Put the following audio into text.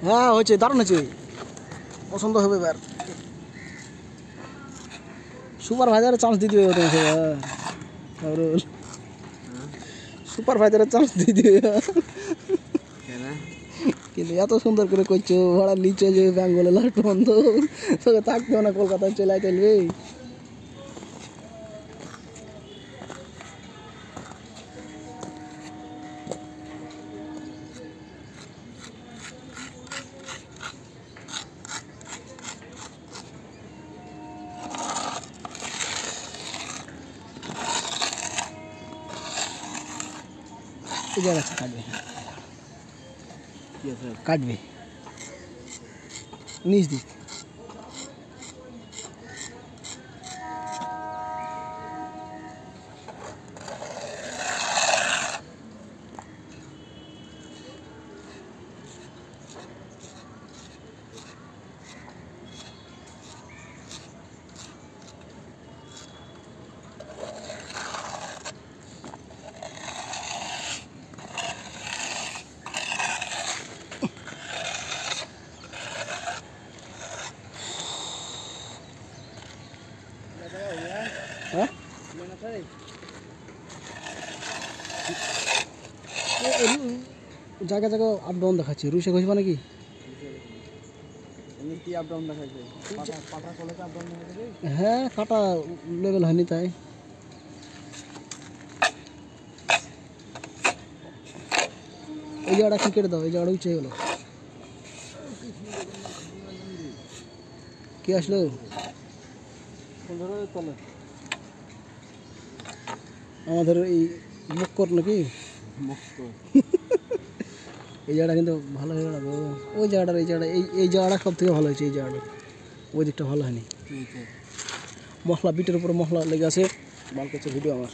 হ্যাঁ হয়েছে, দারুণ হয়েছে, পছন্দ হবে এবার। সুপারভাইজারের চান্স দিয়ে দিবে তোমাকে, সুপারভাইজারের চান্স দিয়ে দিবে। কিন্তু এত সুন্দর করে করছো, ভাড়া নিচে যে বেঙ্গলে লাইট বন্ধ, তোকে থাকতেও না, কলকাতায় চলে আইতে। কাটবে নিচ দিক। হ্যাঁ জায়গা জায়গা আপ ডাউন দেখাচ্ছে, রুশে ঘষবা নাকি? হ্যাঁ কাটা লেভেল হয়নি তাই। এই জায়গাটা কি কেটে দাও, এই জায়গাটা উঁচে গেল। কে আসলো? আমাদের এই মক্কর নাকি? এই জায়গাটা কিন্তু ভালো হয়ে গেল। ওই জায়গাটার এই জায়গাটা সব থেকে ভালো হয়েছে। এই জায়গাটা ওই দিকটা ভালো হয়নি। মশলা বিটের উপরে মশলা লেগে আছে, বাল করছে ভিডিও আমার।